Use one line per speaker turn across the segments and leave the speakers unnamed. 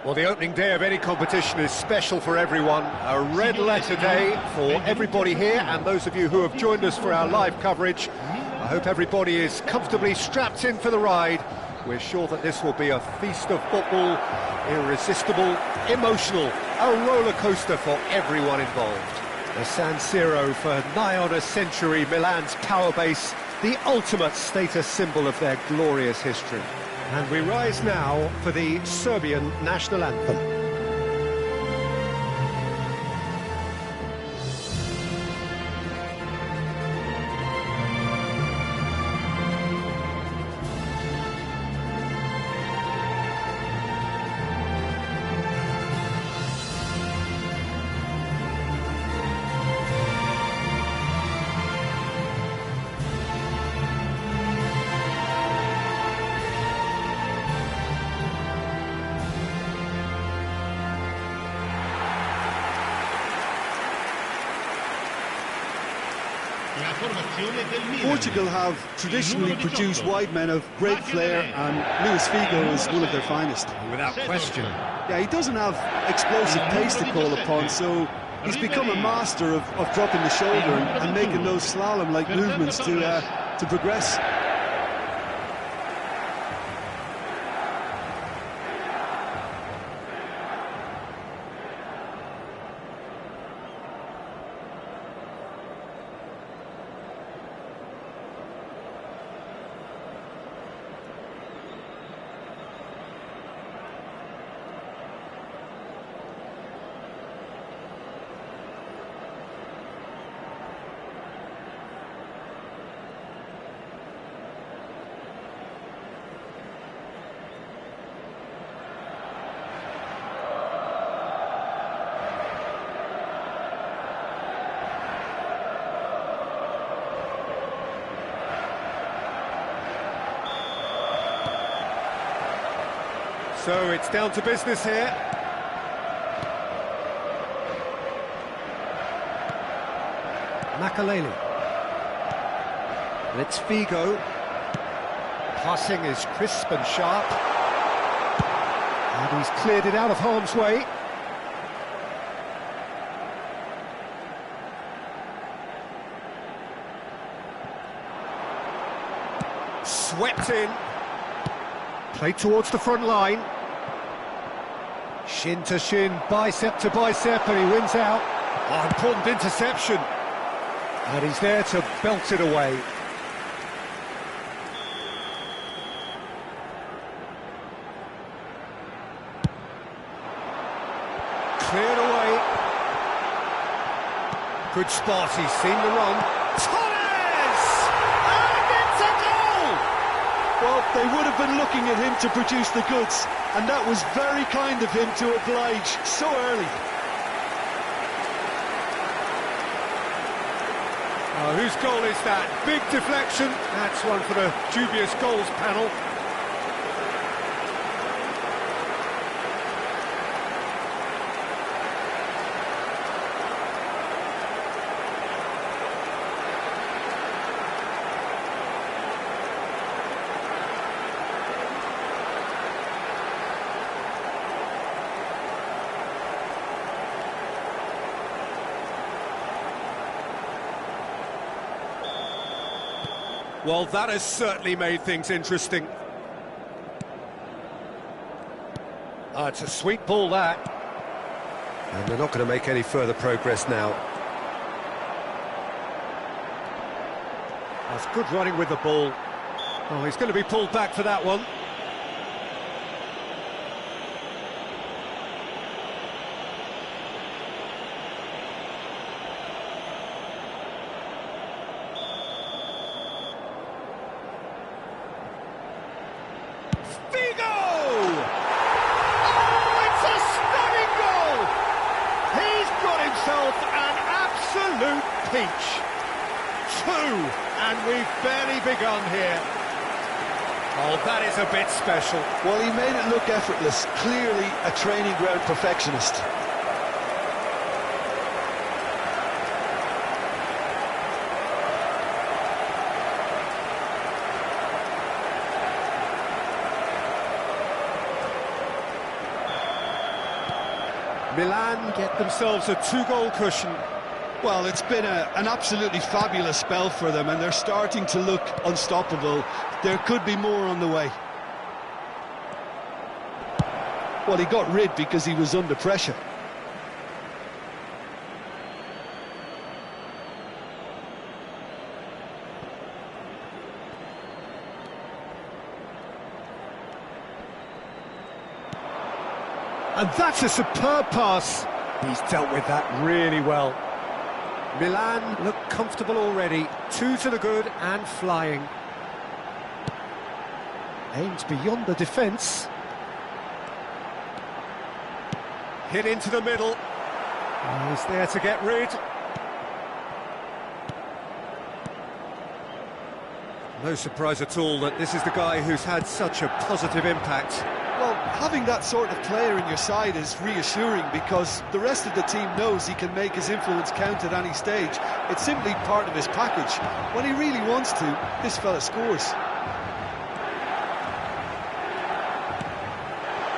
Well, the opening day of any competition is special for everyone. A red letter day for everybody here, and those of you who have joined us for our live coverage. I hope everybody is comfortably strapped in for the ride. We're sure that this will be a feast of football, irresistible, emotional, a roller coaster for everyone involved. The San Siro for nigh on a century, Milan's power base, the ultimate status symbol of their glorious history. And we rise now for the Serbian national anthem.
Portugal have traditionally produced wide men of great flair, and Luis Figo is one of their finest.
Without question.
Yeah, he doesn't have explosive pace to call upon, so he's become a master of dropping the shoulder and making those slalom-like movements to progress.
So it's down to business here. Makaleli. And it's Figo. Passing is crisp and sharp. And he's cleared it out of harm's way. Swept in. Played towards the front line. Shin to shin, bicep to bicep, and he wins out. Oh, important interception. And he's there to belt it away. Cleared away. Good spot, he's seen the run. Torres! And it's a goal!
Well, they would have been looking at him to produce the goods, and that was very kind of him to oblige so early.
Whose goal is that? Big deflection. That's one for the dubious goals panel. Well, that has certainly made things interesting. It's a sweet ball, that. And they're not going to make any further progress now. That's good running with the ball. Oh, he's going to be pulled back for that one. Peach. 2, and we've barely begun here. Oh, that is a bit special.
Well, he made it look effortless. Clearly a training ground perfectionist.
Milan get themselves a 2-goal cushion.
Well, it's been an absolutely fabulous spell for them, and they're starting to look unstoppable. There could be more on the way. Well, he got rid because he was under pressure.
And that's a superb pass. He's dealt with that really well. Milan look comfortable already. 2 to the good and flying. Aims beyond the defence. Hit into the middle. He's there to get rid. No surprise at all that this is the guy who's had such a positive impact.
Well, having that sort of player in your side is reassuring because the rest of the team knows he can make his influence count at any stage. It's simply part of his package. When he really wants to, this fella scores.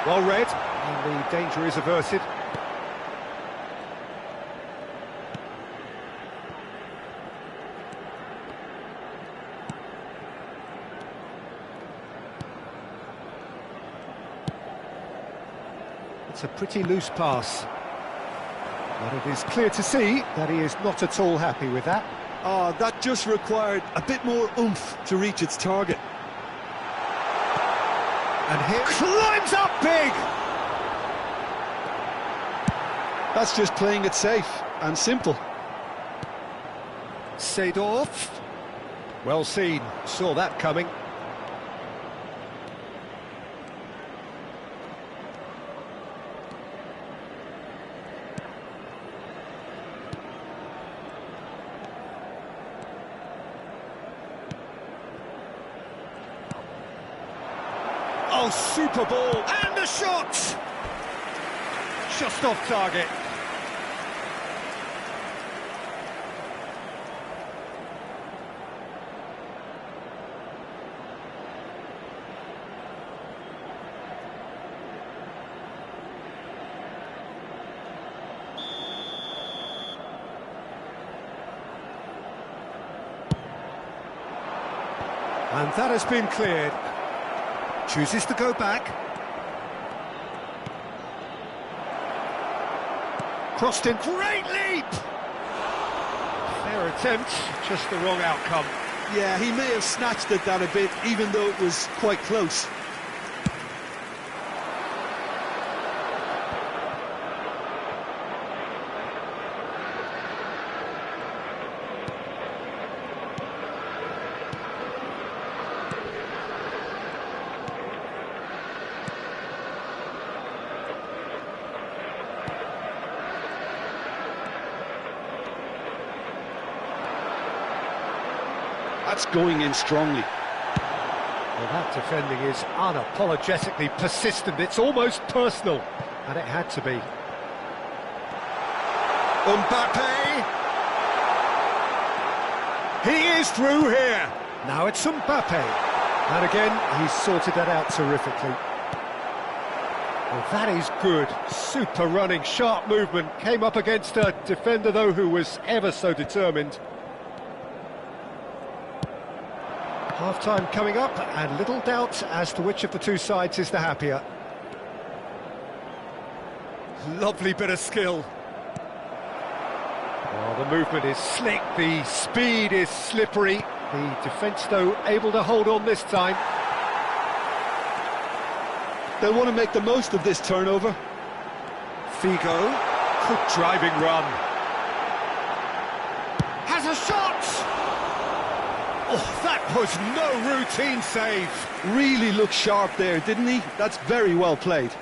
Well read, and the danger is averted. It's a pretty loose pass. But it is clear to see that he is not at all happy with that.
That just required a bit more oomph to reach its target.
And here climbs up big!
That's just playing it safe and simple.
Seedorf. Well seen, saw that coming. Oh, super ball, and the shot! Just off target. And that has been cleared. Chooses to go back. Crossed in, great leap! Fair attempt, just the wrong outcome.
Yeah, he may have snatched at that a bit, even though it was quite close. That's going in strongly.
Well, that defending is unapologetically persistent. It's almost personal, and it had to be. Mbappe! He is through here. Now it's Mbappe. And again, he's sorted that out terrifically. Well, that is good. Super running, sharp movement. Came up against a defender, though, who was ever so determined. Half-time coming up, and little doubt as to which of the two sides is the happier. Lovely bit of skill. Well, the movement is slick, the speed is slippery. The defence, though, able to hold on this time.
They'll want to make the most of this turnover.
Figo, good driving run. Has a shot! Oh, that was no routine save.
Really looked sharp there, didn't he? That's very well played.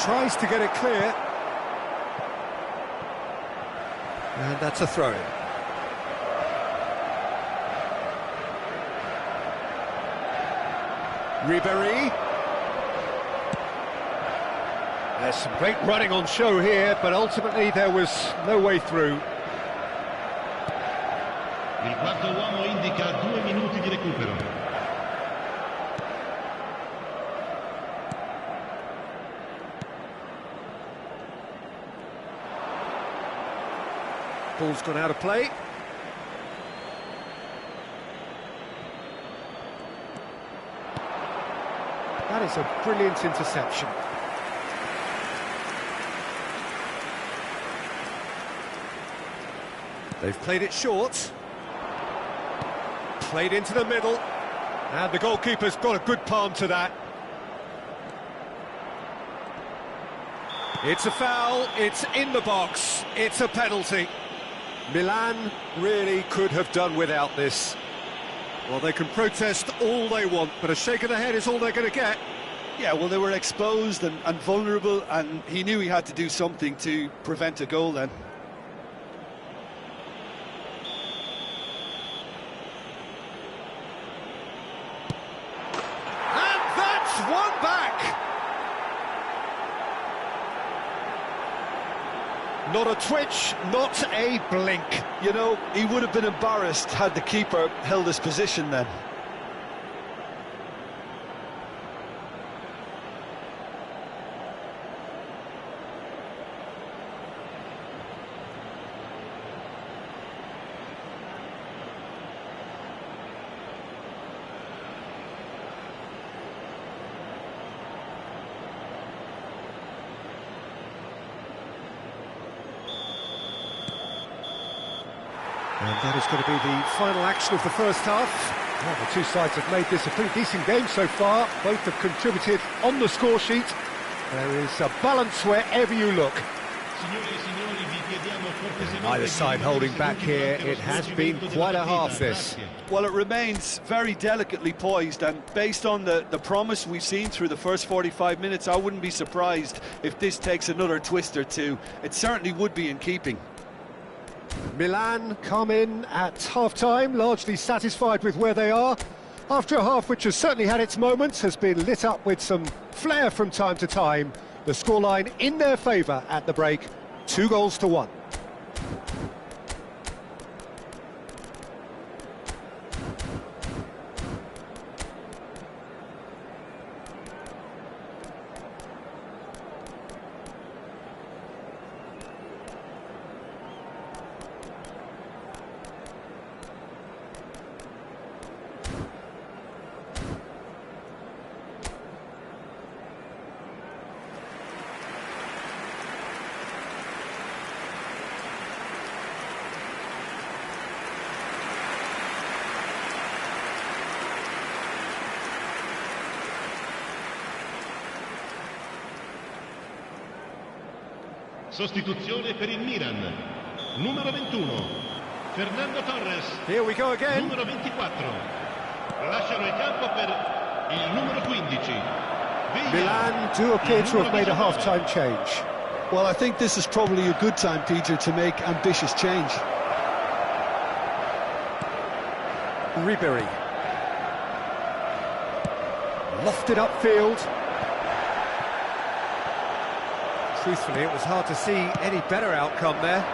Tries to get it clear. And that's a throw-in. Ribéry. There's some great running on show here, but ultimately there was no way through.
Il quarto uomo indica 2 minuti di recupero.
Ball's gone out of play. That is a brilliant interception. They've played it short. Played into the middle. And the goalkeeper's got a good palm to that. It's a foul, it's in the box, it's a penalty. Milan really could have done without this. Well, they can protest all they want, but a shake of the head is all they're going to get.
Yeah, well, they were exposed and vulnerable, and he knew he had to do something to prevent a goal then.
And that's one back! Not a twitch, not a blink.
You know, he would have been embarrassed had the keeper held his position then.
And that is going to be the final action of the first half. Well, the two sides have made this a pretty decent game so far. Both have contributed on the score sheet. There is a balance wherever you look. Either side holding back here. It has been quite a half, this.
Well, it remains very delicately poised, and based on the promise we've seen through the first 45 minutes, I wouldn't be surprised if this takes another twist or two. It certainly would be in keeping.
Milan come in at half-time, largely satisfied with where they are. After a half which has certainly had its moments, has been lit up with some flair from time to time. The scoreline in their favour at the break, 2-1.
Sostituzione per il Milan. Numero 21, Fernando Torres.
Here we go again.
Numero 24. Lasciano il campo per il numero 15.
Milan do appear to have made a half-time change.
Well, I think this is probably a good time, Peter, to make ambitious change.
Ribery. Lofted upfield. Truthfully, it was hard to see any better outcome there.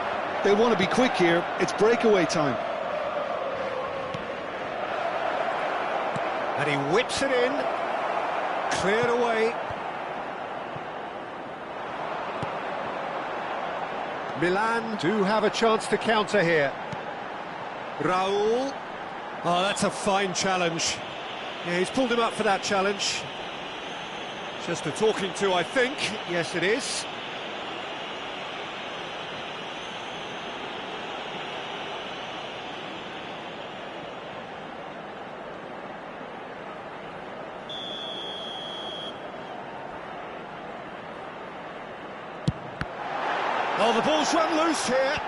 They want to be quick here. It's breakaway time.
And he whips it in. Cleared away. Milan do have a chance to counter here. Raul. Oh, that's a fine challenge. Yeah, he's pulled him up for that challenge. Just a talking to, I think. Yes, it is. Oh, the ball's run loose here.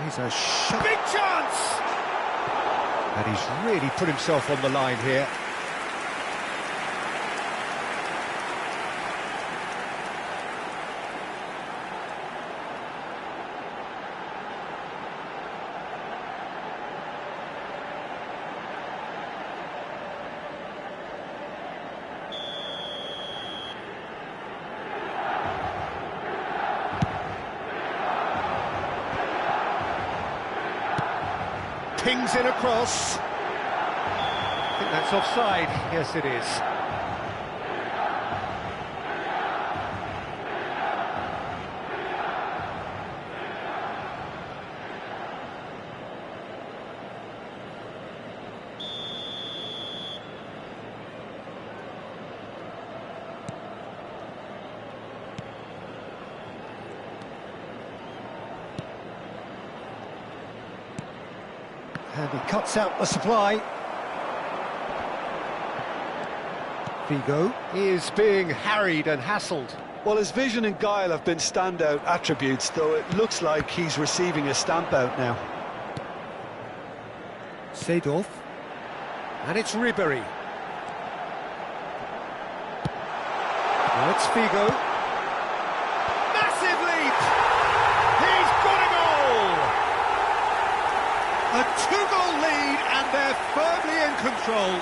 He's a shot. Big chance! And he's really put himself on the line here. pings in across. I think that's offside. Yes, it is. And he cuts out the supply. Figo is being harried and hassled.
Well, his vision and guile have been standout attributes, though it looks like he's receiving a stamp out now.
Seedorf. And it's Ribery. Now it's Figo. Massive leap! He's got a goal! A two-goal lead, and they're firmly in control.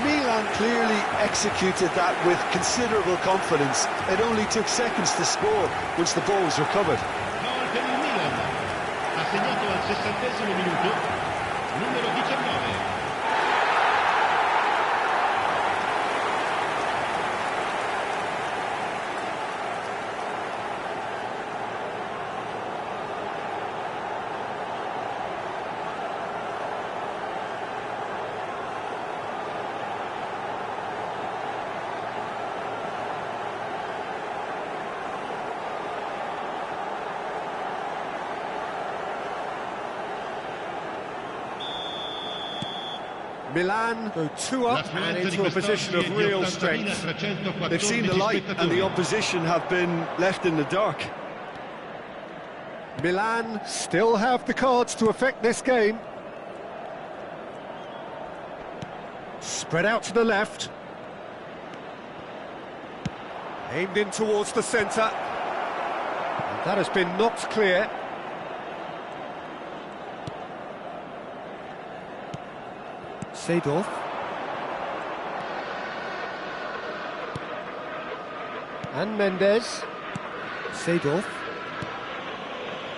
Milan clearly executed that with considerable confidence. It only took seconds to score once the ball was recovered.
Gol per il Milan. Ha segnato al 60° minuto, numero 19.
Milan go 2 up and into a position of real strength.
They've seen the light and the opposition have been left in the dark.
Milan still have the cards to affect this game. Spread out to the left. Aimed in towards the centre. And that has been knocked clear. Seedorf. And Mendes. Seedorf.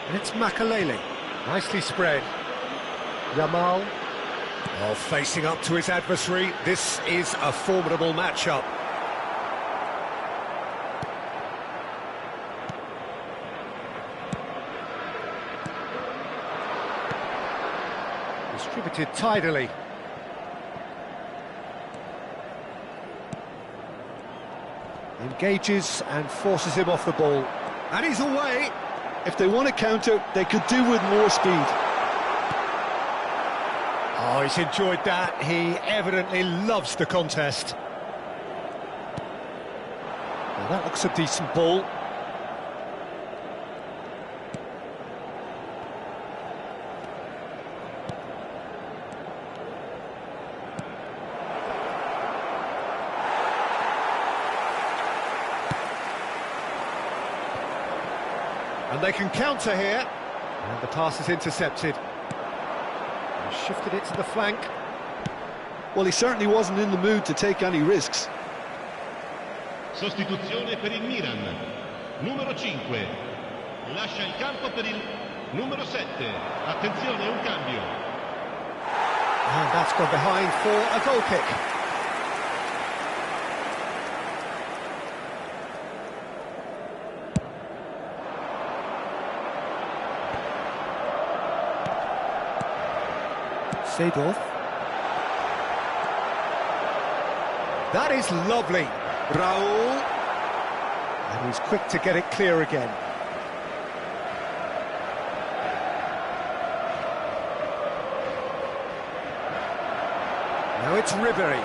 And it's Makalele. Nicely spread. Yamal. Oh, facing up to his adversary. This is a formidable matchup. Distributed tidily. Engages and forces him off the ball. And he's away.
If they want to counter, they could do with more speed.
Oh, he's enjoyed that. He evidently loves the contest. Well, that looks a decent ball. And they can counter here. And the pass is intercepted. And shifted it to the flank.
Well, he certainly wasn't in the mood to take any risks.
Sostituzione per il Milan. Numero 5. Lascia il campo per il numero 7. Attenzione, un cambio.
And that's gone behind for a goal kick. Seedorf. That is lovely. Raul. And he's quick to get it clear again. Now it's Ribery.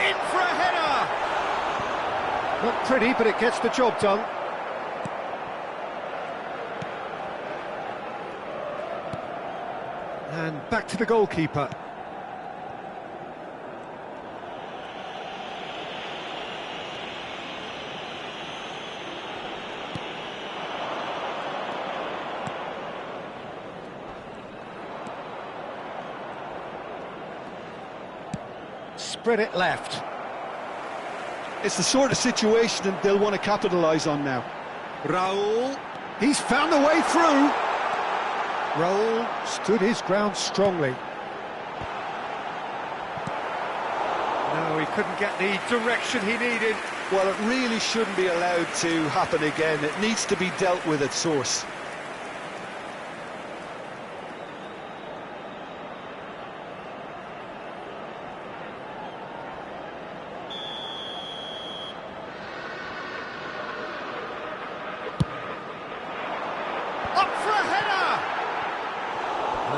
In for a header! Not pretty, but it gets the job done. And back to the goalkeeper. Spread it left.
It's the sort of situation that they'll want to capitalise on now.
Raul, he's found the way through. Raul stood his ground strongly. No, he couldn't get the direction he needed.
Well, it really shouldn't be allowed to happen again. It needs to be dealt with at source.
Up for a header!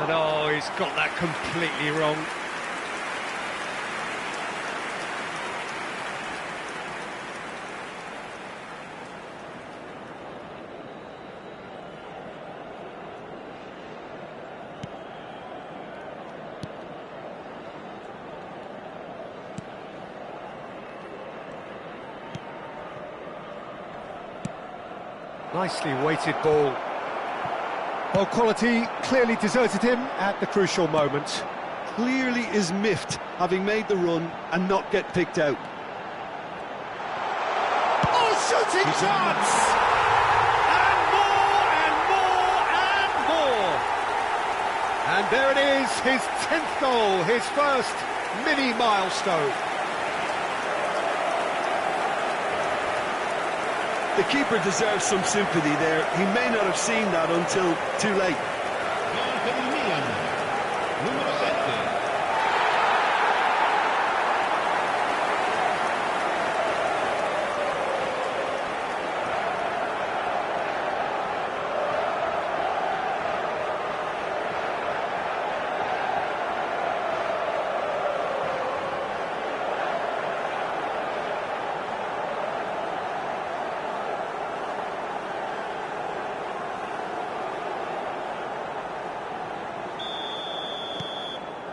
And oh, he's got that completely wrong. Nicely weighted ball. Well, quality clearly deserted him at the crucial moment.
Clearly is miffed, having made the run and not get picked out.
Oh, shooting chance! And more, and more, and more! And there it is, his 10th goal, his first mini milestone.
The keeper deserves some sympathy there. He may not have seen that until too late.
Gol per il Milan, numero 7.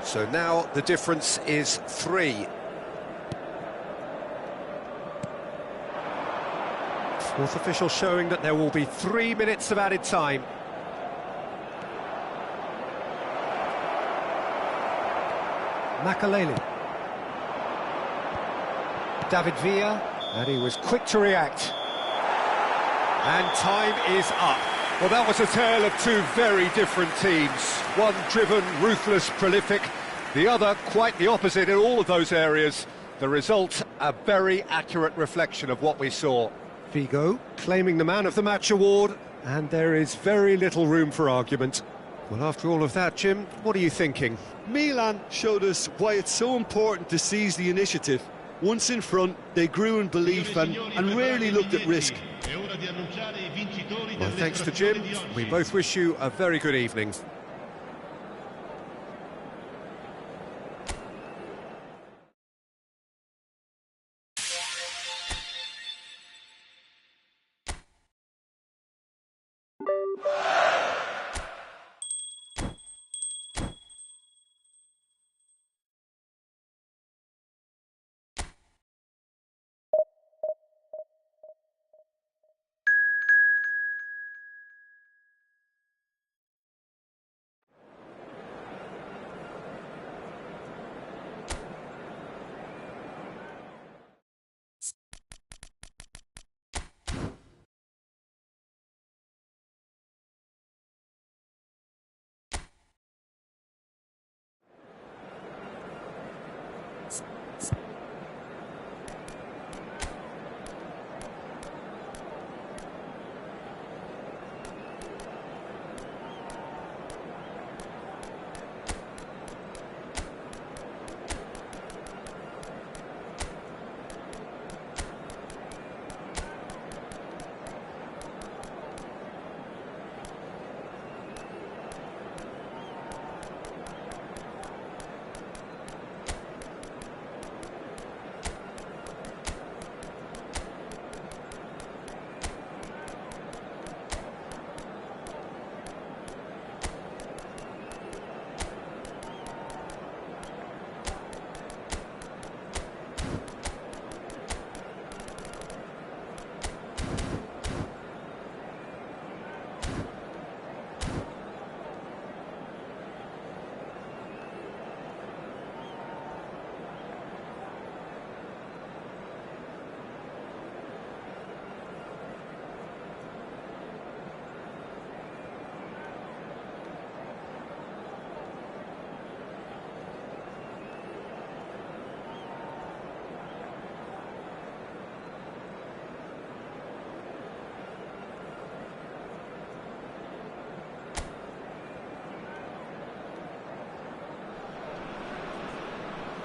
So now the difference is 3. Fourth official showing that there will be 3 minutes of added time. Makaleli. David Villa, and he was quick to react. And time is up. Well, that was a tale of two very different teams. One driven, ruthless, prolific. The other quite the opposite in all of those areas. The result, a very accurate reflection of what we saw. Figo claiming the Man of the Match award, and there is very little room for argument. Well, after all of that, Jim, what are you thinking?
Milan showed us why it's so important to seize the initiative. Once in front, they grew in belief and rarely looked at risk.
Well, thanks to Jim, we both wish you a very good evening.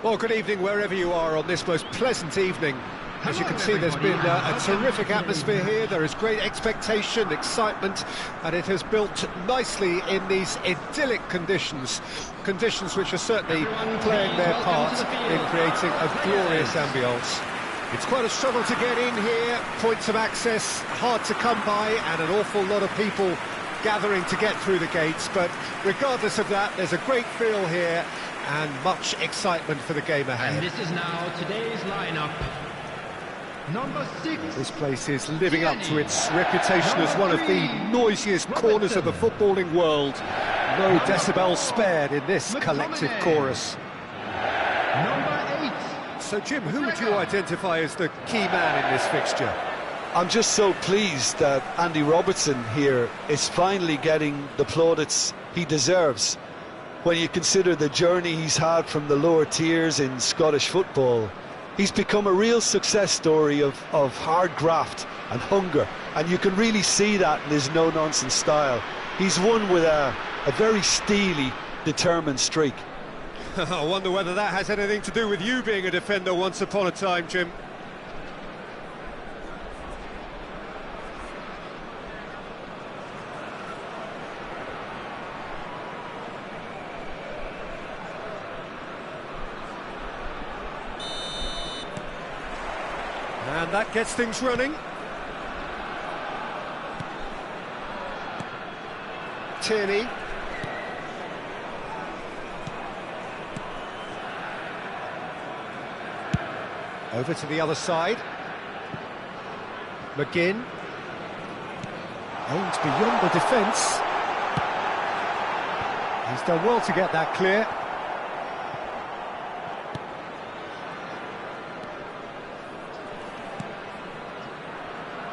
Well, good evening wherever you are on this most pleasant evening. As you can see, there's been a terrific atmosphere here. There is great expectation, excitement, and it has built nicely in these idyllic conditions. Conditions which are certainly playing their part in creating a glorious ambience. It's quite a struggle to get in here, points of access hard to come by, and an awful lot of people gathering to get through the gates. But regardless of that, there's a great feel here and much excitement for the game ahead.
And this is now today's lineup. Number 6.
This place is living up to its reputation as one of the noisiest corners of the footballing world. No decibels spared in this collective chorus.
Number 8.
So, Jim, who would you identify as the key man in this fixture?
I'm just so pleased that Andy Robertson here is finally getting the plaudits he deserves. When you consider the journey he's had from the lower tiers in Scottish football, he's become a real success story of hard graft and hunger, and you can really see that in his no-nonsense style. He's won with a very steely, determined streak.
I wonder whether that has anything to do with you being a defender once upon a time, Jim. And that gets things running. Tierney. Over to the other side. McGinn. Aims beyond the defence. He's done well to get that clear.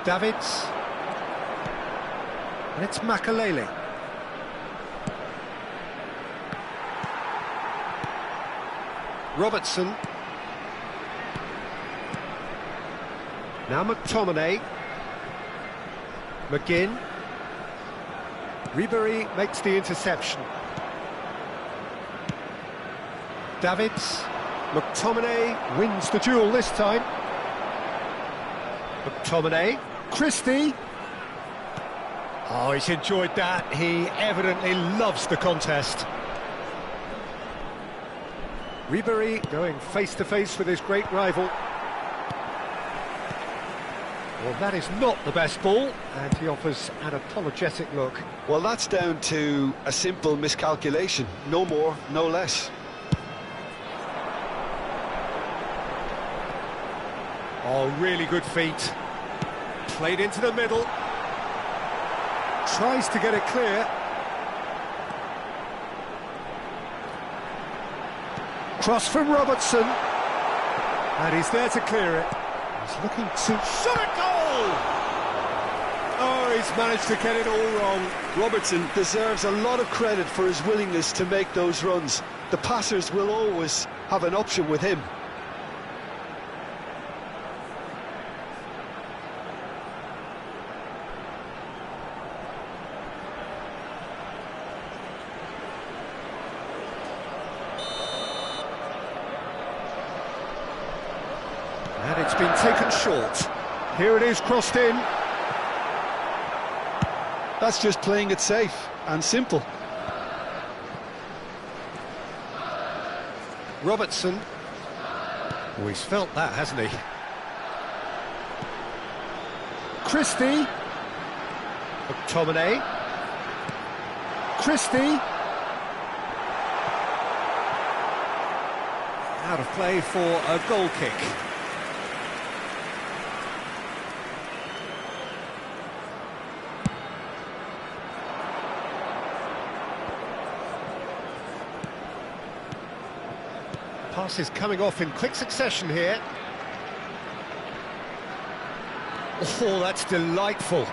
Davids. And it's Makalele. Robertson. Now McTominay. McGinn. Ribery makes the interception. Davids. McTominay wins the duel this time. McTominay. Christie. Oh, he's enjoyed that. He evidently loves the contest. Ribery going face-to-face with his great rival. Well, that is not the best ball, and he offers an apologetic look.
Well, that's down to a simple miscalculation. No more, no less.
Oh, really good feet. Played into the middle. Tries to get it clear. Cross from Robertson. And he's there to clear it. He's looking to shot a goal! Oh, he's managed to get it all wrong.
Robertson deserves a lot of credit for his willingness to make those runs. The passers will always have an option with him.
And it's been taken short. Here it is, crossed in.
That's just playing it safe and simple.
Robertson. Oh, he's felt that, hasn't he? Christie. McTominay. Christie. Out of play for a goal kick. Passes coming off in quick succession here. Oh, that's delightful.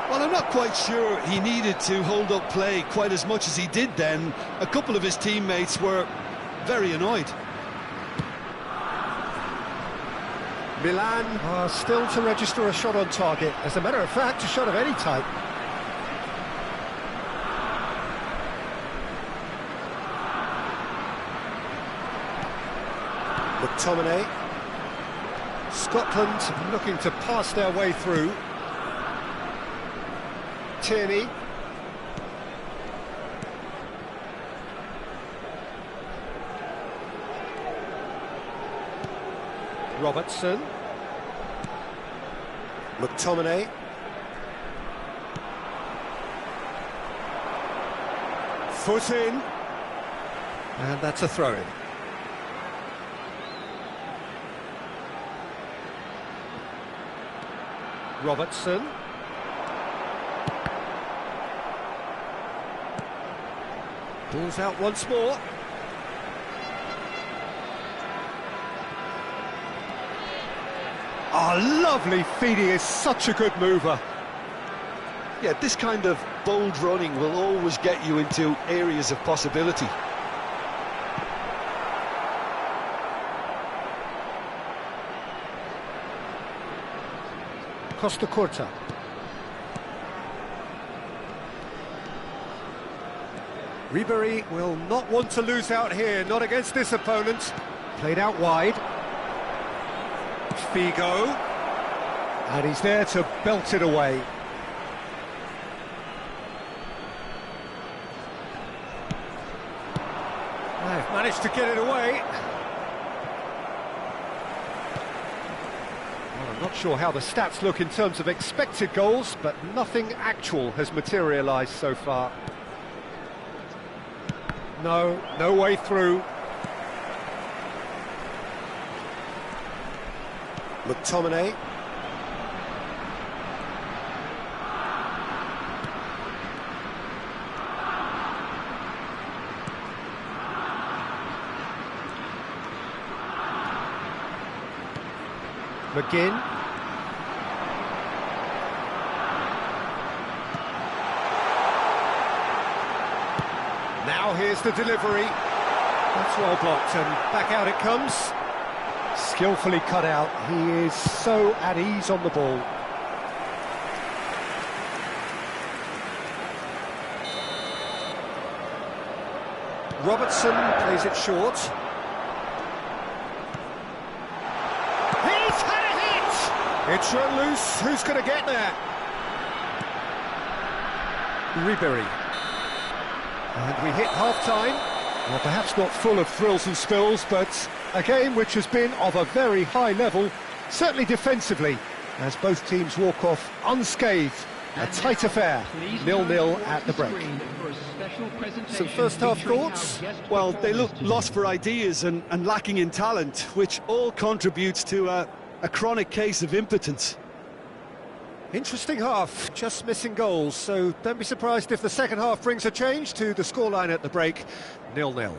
Well, I'm not quite sure he needed to hold up play quite as much as he did then. A couple of his teammates were very annoyed.
Milan still to register a shot on target. As a matter of fact, a shot of any type. McTominay. Scotland looking to pass their way through. Tierney. Robertson. McTominay. Foot in. And that's a throw-in. Robertson. Ball's out once more. Oh, lovely feed. He is such a good mover.
Yeah, this kind of bold running will always get you into areas of possibility.
Costa Curta. Ribery will not want to lose out here, not against this opponent. Played out wide. Figo. And he's there to belt it away. They've managed to get it away. Well, I'm not sure how the stats look in terms of expected goals, but nothing actual has materialised so far. No way through. McTominay. McGinn. Now here's the delivery. That's well blocked, and back out it comes. Skillfully cut out. He is so at ease on the ball. Robertson plays it short. He's had a hit! It's run loose. Who's going to get there? Ribery. And we hit half-time. Well, perhaps not full of thrills and spills, but a game which has been of a very high level, certainly defensively, as both teams walk off unscathed. A tight affair, 0-0 at the break. Some first-half thoughts?
Well, they look lost for ideas and lacking in talent, which all contributes to a chronic case of impotence.
Interesting half, just missing goals, so don't be surprised if the second half brings a change to the scoreline at the break, 0-0.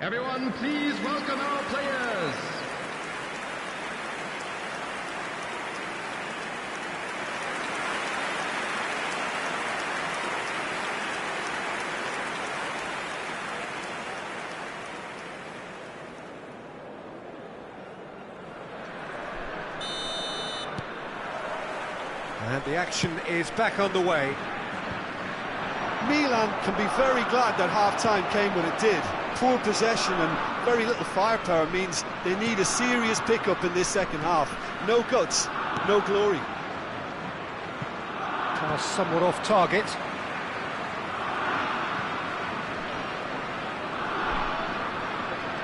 Everyone, please welcome our players.
And the action is back underway.
Milan can be very glad that half-time came when it did. Poor possession and very little firepower means they need a serious pickup in this second half. No guts, no glory.
Pass somewhat off target.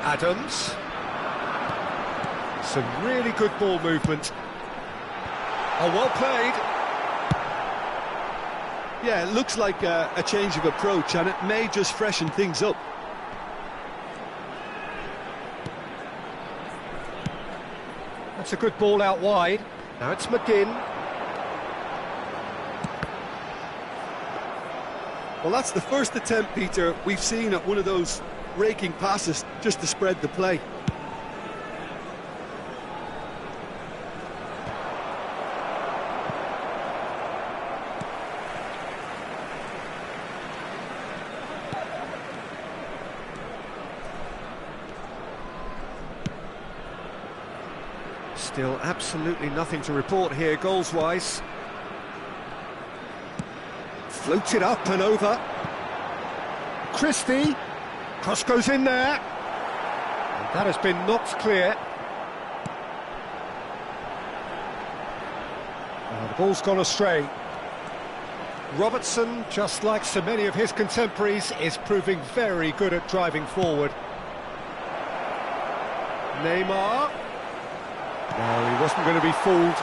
Adams. Some really good ball movement. Oh, well played.
Yeah, it looks like a change of approach, and it may just freshen things up.
That's a good ball out wide. Now it's McGinn.
Well, that's the first attempt, Peter, we've seen at one of those raking passes just to spread the play.
Still absolutely nothing to report here, goals-wise. Floated up and over. Christie. Cross goes in there. And that has been knocked clear. The ball's gone astray. Robertson, just like so many of his contemporaries, is proving very good at driving forward. Neymar. No, he wasn't going to be fooled.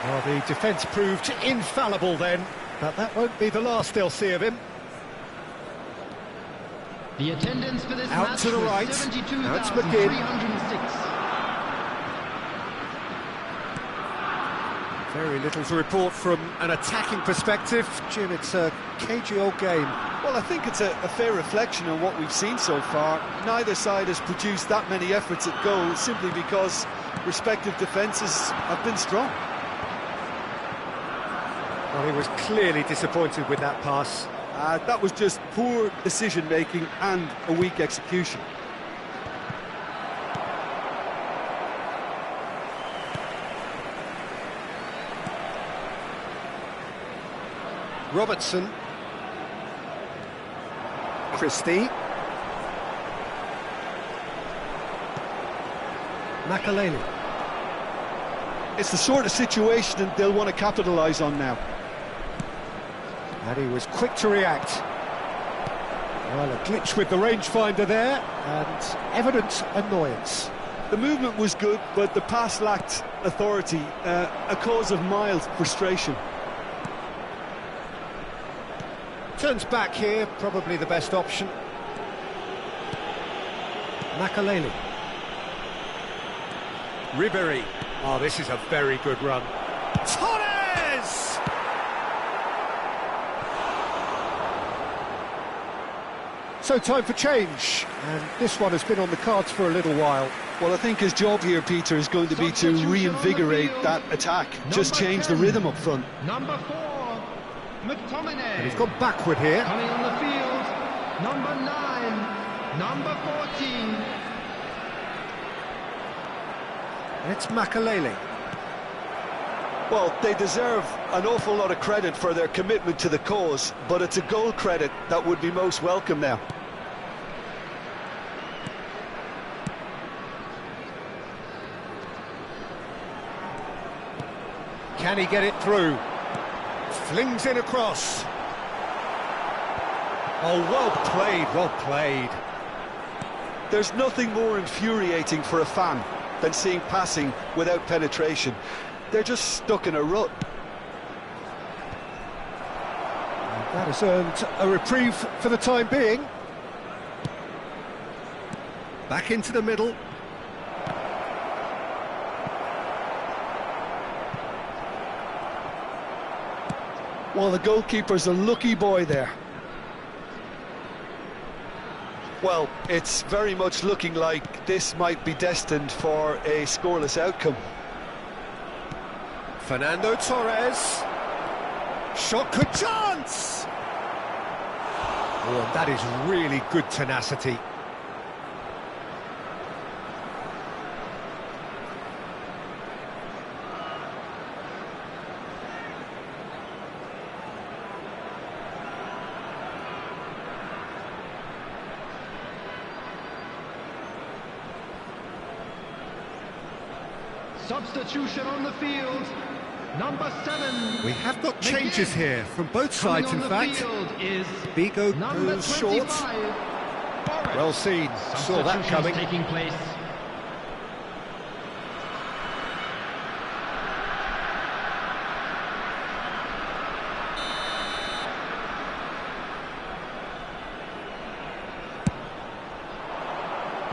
Well, the defence proved infallible then, but that won't be the last they'll see of him.
The attendance for this
Out
match
to the
was
right.
72,306.
Now it's McGinn. Very little to report from an attacking perspective. Jim, it's a cagey old game.
Well, I think it's a fair reflection on what we've seen so far. Neither side has produced that many efforts at goal simply because respective defences have been strong.
Well, he was clearly disappointed with that pass.
That was just poor decision-making and a weak execution.
Robertson. Christie. Makaleli.
It's the sort of situation that they'll want to capitalise on now.
And he was quick to react. Well, a glitch with the rangefinder there, and evident annoyance.
The movement was good, but the pass lacked authority, a cause of mild frustration.
Turns back here, probably the best option. Makaleli. Ribéry. Oh, this is a very good run. Torres! So time for change, and this one has been on the cards for a little while.
Well, I think his job here, Peter, is going to be to reinvigorate that attack. Just change the rhythm up front.
Number 4, McTominay.
And he's gone backward here.
Coming on the field, number 9, number 14.
And it's Makaleli.
Well, they deserve an awful lot of credit for their commitment to the cause, but it's a goal credit that would be most welcome now.
Can he get it through? Flings in across. Oh, well played, well played.
There's nothing more infuriating for a fan than seeing passing without penetration. They're just stuck in a rut.
That has earned a reprieve for the time being. Back into the middle.
Well, the goalkeeper's a lucky boy there. Well, it's very much looking like this might be destined for a scoreless outcome.
Fernando Torres. Shot, good chance! Oh, and that is really good tenacity.
Substitution on the field, number 7.
We have got changes here from both sides, in fact. Bigo goes short. Well seen, saw that coming.
Taking place.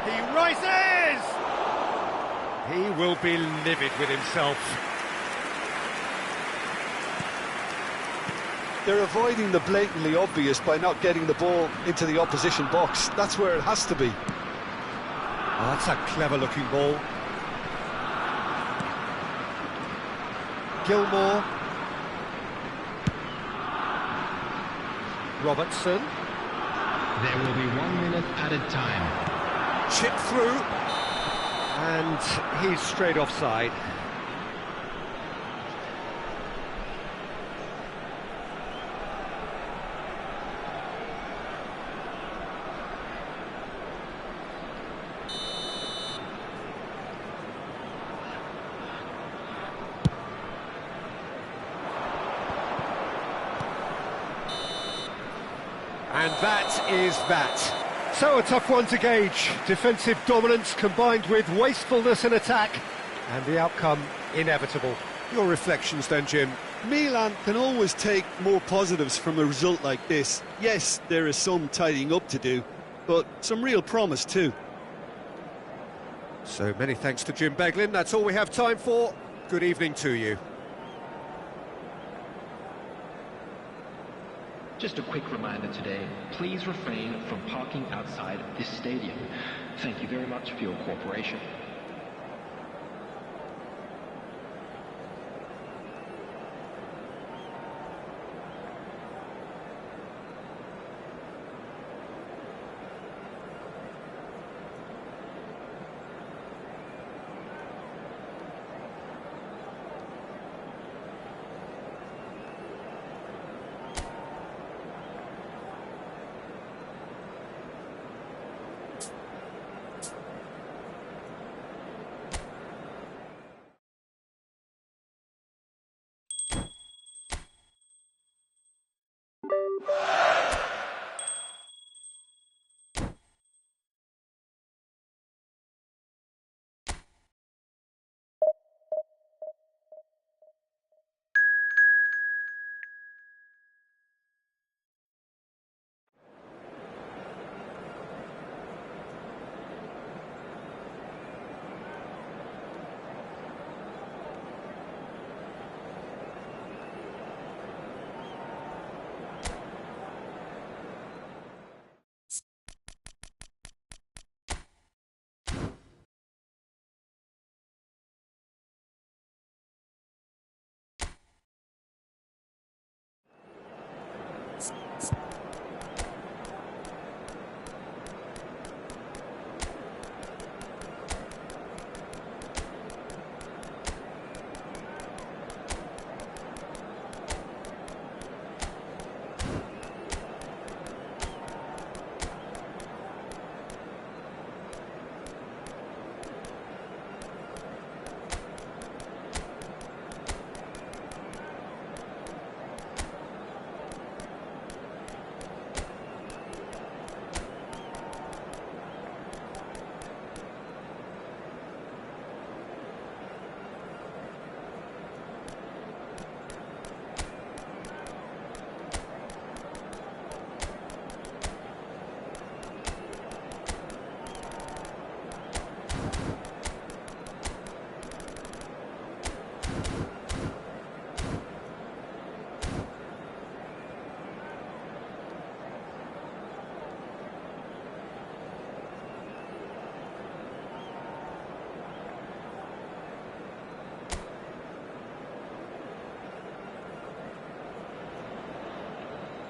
He rises! He will be livid with himself.
They're avoiding the blatantly obvious by not getting the ball into the opposition box. That's where it has to be.
Oh, that's a clever-looking ball. Gilmore. Robertson.
There will be 1 minute added time.
Chip through. And he's straight offside. And that is that. So a tough one to gauge. Defensive dominance combined with wastefulness in attack. And the outcome inevitable. Your reflections then, Jim?
Milan can always take more positives from a result like this. Yes, there is some tidying up to do, but some real promise too.
So many thanks to Jim Beglin. That's all we have time for. Good evening to you.
Just a quick reminder today, please refrain from parking outside this stadium. Thank you very much for your cooperation.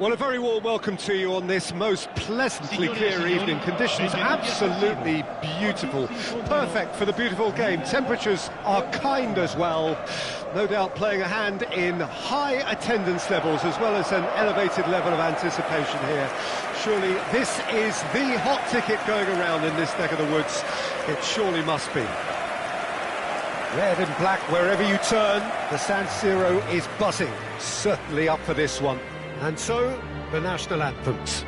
Well, a very warm welcome to you on this most pleasantly clear evening. Conditions absolutely beautiful, perfect for the beautiful game. Temperatures are kind as well, no doubt playing a hand in high attendance levels as well as an elevated level of anticipation here. Surely this is the hot ticket going around in this neck of the woods. It surely must be. Red and black wherever you turn, the San Siro is buzzing, certainly up for this one. And so, the national anthems.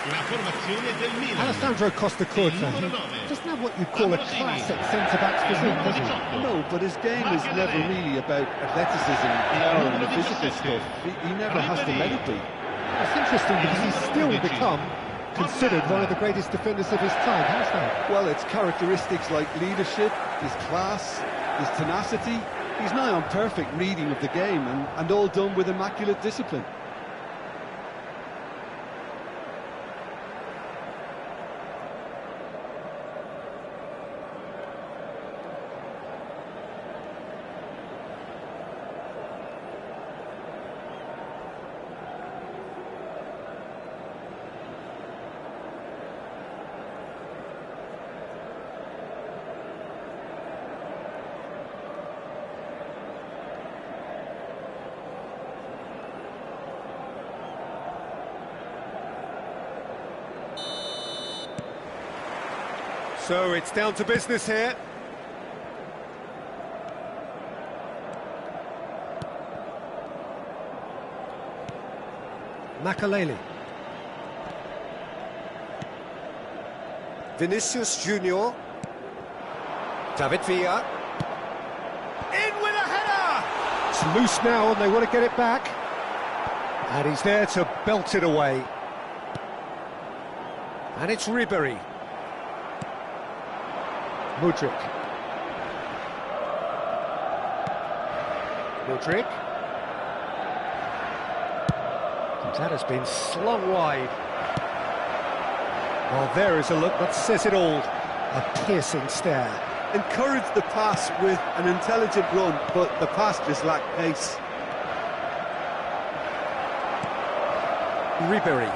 La formazione del Milan.
Alessandro Costa Curta doesn't have what you'd call a classic centre-back's physique, does he?
No, but his game is never really about athleticism, power and the physical stuff. He never has to let it be.
It's interesting because he's still become considered one of the greatest defenders of his time. How's that?
Well, it's characteristics like leadership, his class, his tenacity. He's nigh on perfect reading of the game and all done with immaculate discipline.
So it's down to business here. Makaleli. Vinicius Junior. David Villa. In with a header! It's loose now and they want to get it back. And he's there to belt it away. And it's Ribery. Mudryk. That has been slung wide. Well, there is a look that says it all. A piercing stare.
Encouraged the pass with an intelligent run, but the pass just lacked pace.
Ribery.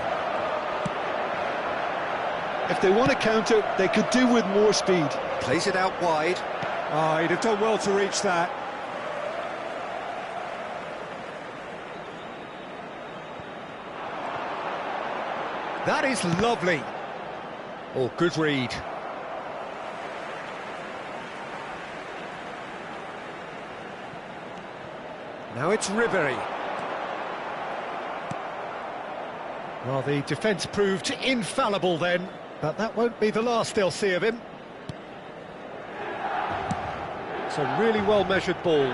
If they want to counter, they could do with more speed.
Plays it out wide. Oh, he'd have done well to reach that. That is lovely. Oh, good read. Now it's Ribery. Well, the defence proved infallible then, but that won't be the last they'll see of him. It's a really well-measured ball.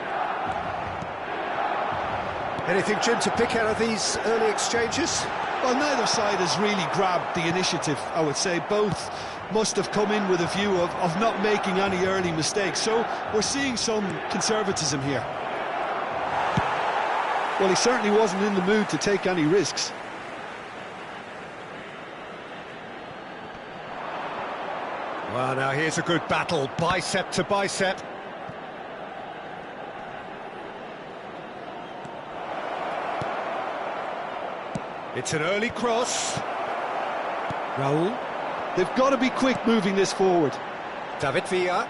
Anything, Jim, to pick out of these early exchanges?
Well, neither side has really grabbed the initiative, I would say. Both must have come in with a view of not making any early mistakes. So we're seeing some conservatism here. Well, he certainly wasn't in the mood to take any risks.
Well, now here's a good battle, bicep to bicep. It's an early cross. Raul.
They've got to be quick moving this forward.
David Villa.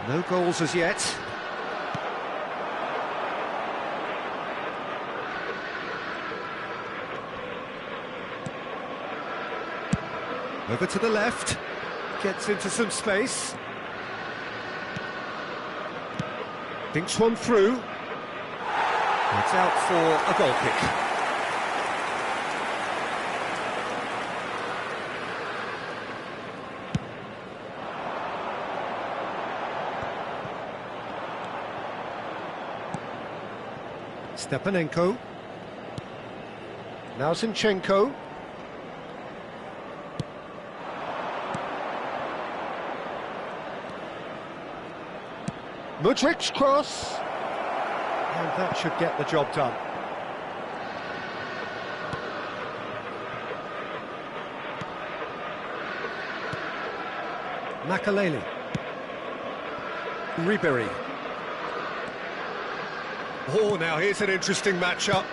No goals as yet. Over to the left. Gets into some space. Thinks one through. It's out for a goal kick. Stepanenko. Now Zinchenko. Mudryk's cross. And that should get the job done. Makaleli. Ribery. Oh, now here's an interesting matchup.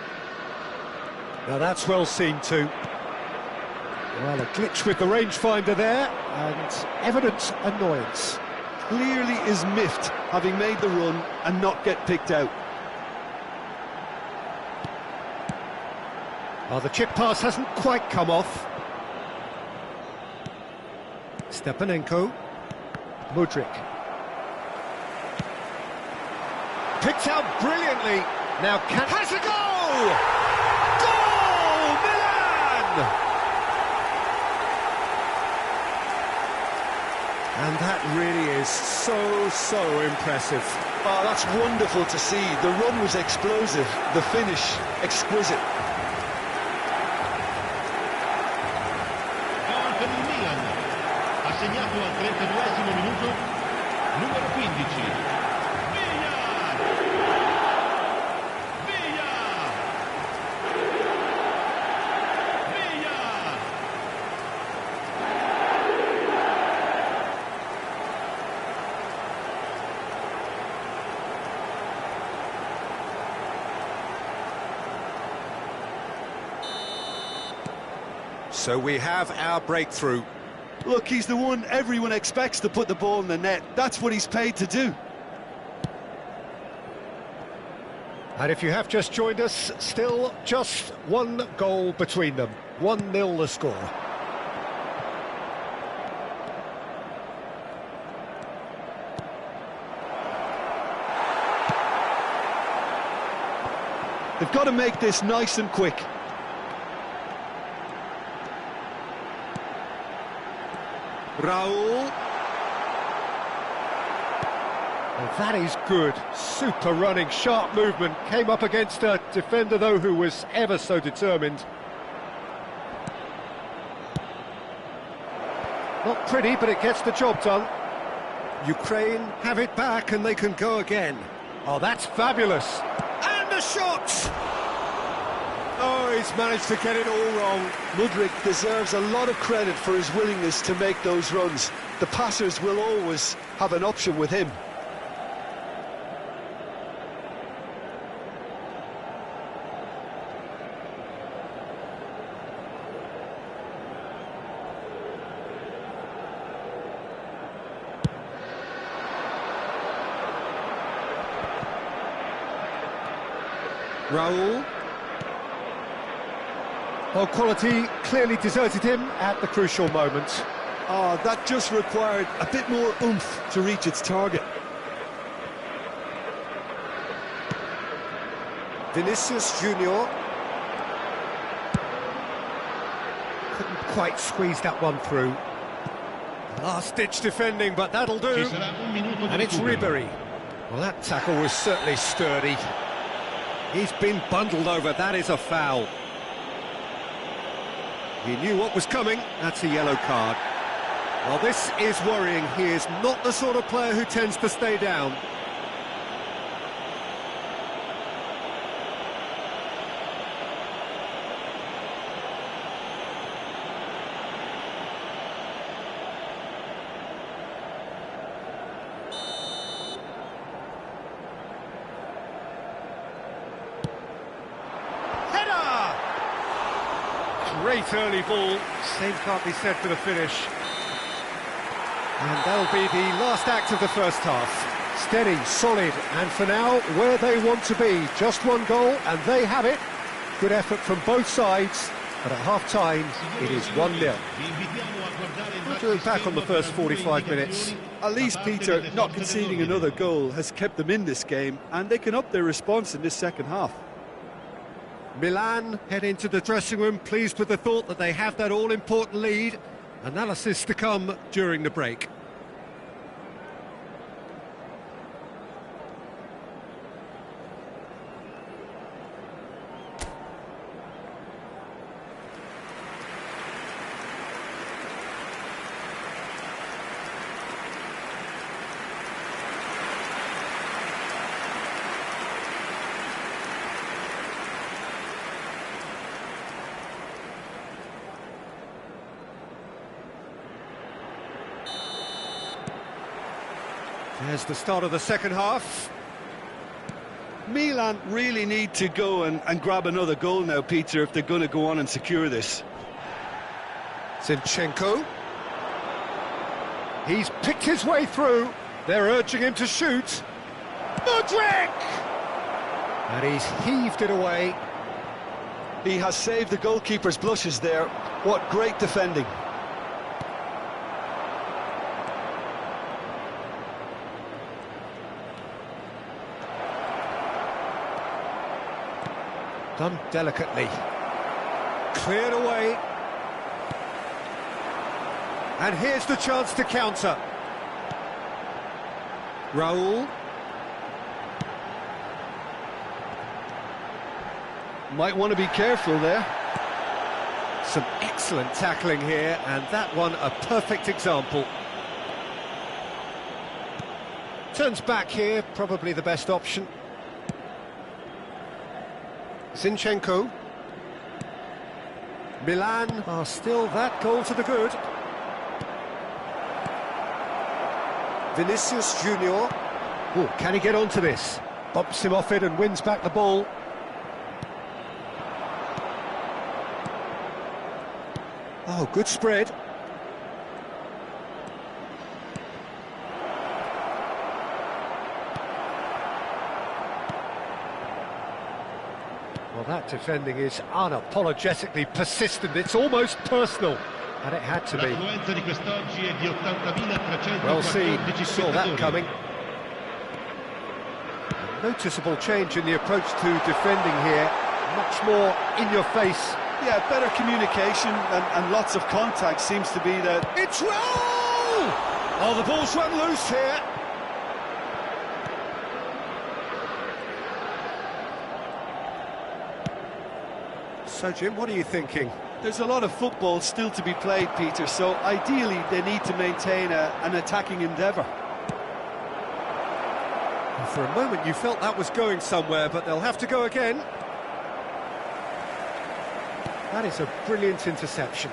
Now that's well seen too. Well, a glitch with the rangefinder there, and evident annoyance.
Clearly is miffed, having made the run and not get picked out.
Oh, the chip pass hasn't quite come off. Stepanenko. Mudryk. Picked out brilliantly. Now has a goal! Goal! Milan! really is so impressive.
Oh, that's wonderful to see. The run was explosive, the finish exquisite.
Gol per il Milan. Ha segnato al 32esimo minuto numero 15. Via! Via! Via!
So we have our breakthrough.
Look, he's the one everyone expects to put the ball in the net. That's what he's paid to do.
And if you have just joined us, still just one goal between them. 1-0 the score.
They've got to make this nice and quick.
Raul. Well, that is good. Super running, sharp movement. Came up against a defender, though, who was ever so determined. Not pretty, but it gets the job done. Ukraine have it back and they can go again. Oh, that's fabulous. And a shot! Oh, he's managed to get it all wrong.
Mudryk deserves a lot of credit for his willingness to make those runs. The passers will always have an option with him.
Raul. Well, quality clearly deserted him at the crucial moment.
Oh, that just required a bit more oomph to reach its target.
Vinicius Junior. Couldn't quite squeeze that one through. Last-ditch defending, but that'll do.
Ci sarà un minuto di
And it's
recupero.
Ribery. Well, that tackle was certainly sturdy. He's been bundled over. That is a foul. He knew what was coming. That's a yellow card. Well, this is worrying. He is not the sort of player who tends to stay down. Great early ball, same can't be said for the finish. And that'll be the last act of the first half. Steady, solid, and for now, where they want to be. Just one goal, and they have it. Good effort from both sides, but at half-time, it is 1-0. We'll do it back on the first 45 minutes.
At least, Peter, not conceding another goal has kept them in this game, and they can up their response in this second half.
Milan head into the dressing room, pleased with the thought that they have that all-important lead. Analysis to come during the break. There's the start of the second half.
Milan really need to go and grab another goal now, Peter, if they're going to go on and secure this.
Zinchenko. He's picked his way through. They're urging him to shoot. Mudryk! And he's heaved it away.
He has saved the goalkeeper's blushes there. What great defending.
Done delicately. Cleared away. And here's the chance to counter. Raul.
Might want to be careful there.
Some excellent tackling here, and that one a perfect example. Turns back here, probably the best option. Zinchenko. Milan are still that goal to the good. Vinicius Junior. Oh, can he get onto this? Bumps him off it and wins back the ball. Oh, good spread. Well, that defending is unapologetically persistent. It's almost personal, and it had to be. Well seen, saw that coming. A noticeable change in the approach to defending here. Much more in your face.
Yeah, better communication and lots of contact seems to be that.
It's Raul! Oh, the ball's run loose here. So, Jim, what are you thinking?
There's a lot of football still to be played, Peter, so ideally they need to maintain an attacking endeavour.
For a moment you felt that was going somewhere, but they'll have to go again. That is a brilliant interception.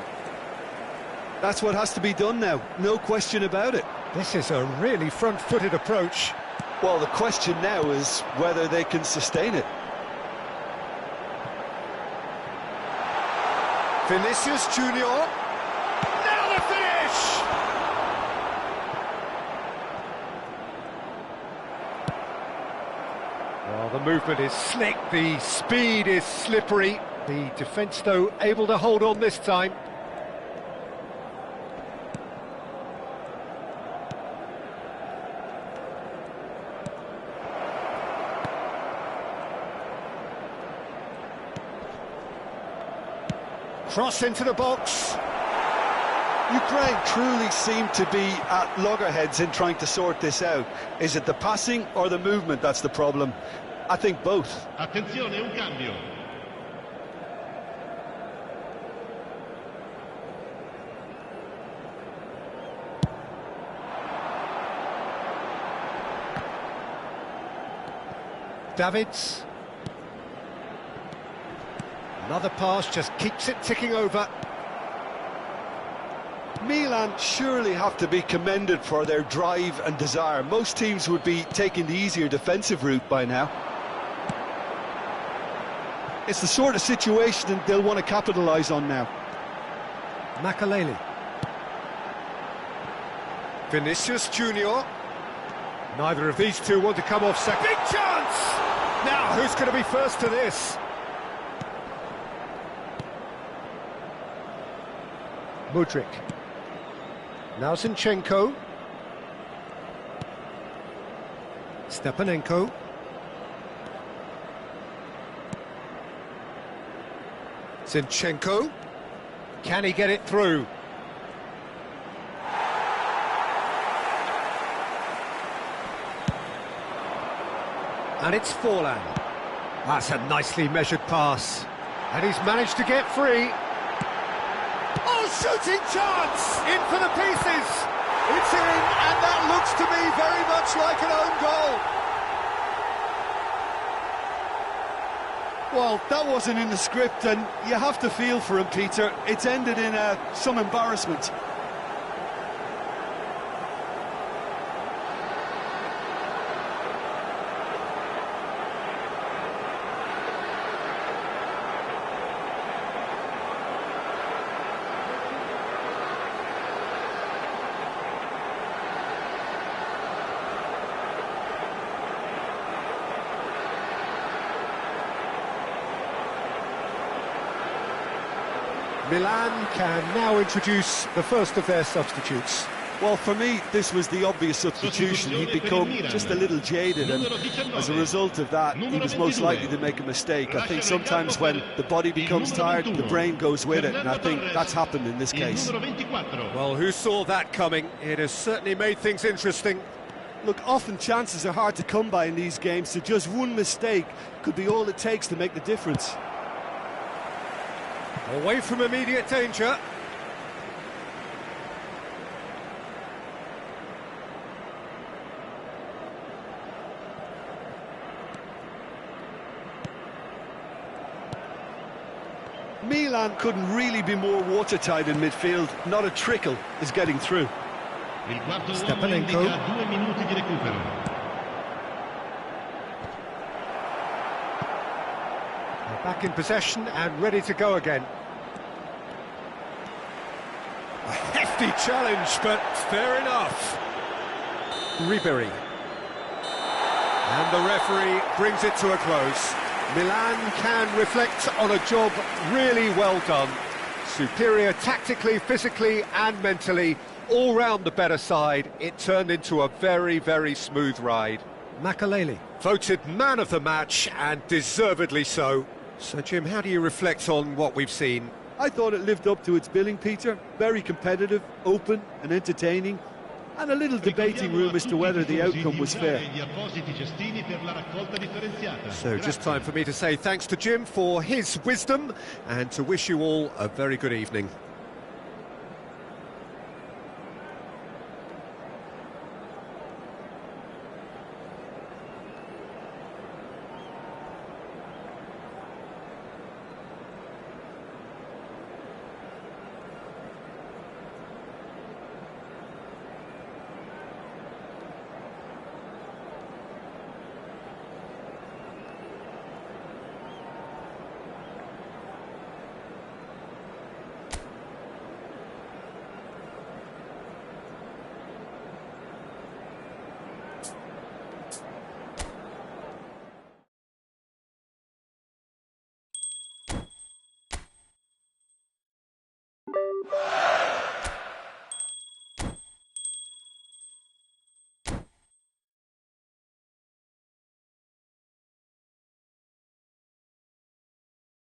That's what has to be done now, no question about it.
This is a really front-footed approach.
Well, the question now is whether they can sustain it.
Vinicius Junior. Now the finish! Well, the movement is slick, the speed is slippery. The defence, though, able to hold on this time. Cross into the box.
Ukraine truly seem to be at loggerheads in trying to sort this out. Is it the passing or the movement that's the problem? I think both.
Attenzione, un cambio.
Davids. Another pass just keeps it ticking over.
Milan surely have to be commended for their drive and desire. Most teams would be taking the easier defensive route by now. It's the sort of situation they'll want to capitalise on now.
Makaleli. Vinicius Junior. Neither of these two want to come off second. Big chance! Now, who's going to be first to this? Mudryk. Now Zinchenko. Stepanenko. Zinchenko. Can he get it through? And it's Forlan. That's a nicely measured pass. And he's managed to get free. Oh, shooting chance! In for the pieces! It's in, and that looks to me very much like an own goal.
Well, that wasn't in the script, and you have to feel for him, Peter. It's ended in some embarrassment.
Milan can now introduce the first of their substitutes.
Well, for me, this was the obvious substitution. He'd become just a little jaded, and as a result of that, he was most likely to make a mistake. I think sometimes when the body becomes tired, the brain goes with it, and I think that's happened in this case.
Well, who saw that coming? It has certainly made things interesting.
Look, often chances are hard to come by in these games, so just one mistake could be all it takes to make the difference.
Away from immediate danger.
Milan couldn't really be more watertight in midfield. Not a trickle is getting through.
Il quarto uomo indica 2 minuti di recupero.
They're back in possession and ready to go again. A hefty challenge, but fair enough. Ribery. And the referee brings it to a close. Milan can reflect on a job really well done. Superior tactically, physically and mentally. All round the better side. It turned into a very, very smooth ride. Makaleli voted man of the match, and deservedly so. So, Jim, how do you reflect on what we've seen?
I thought it lived up to its billing, Peter. Very competitive, open and entertaining. And a little debating room as to whether the outcome was fair.
So just time for me to say thanks to Jim for his wisdom and to wish you all a very good evening.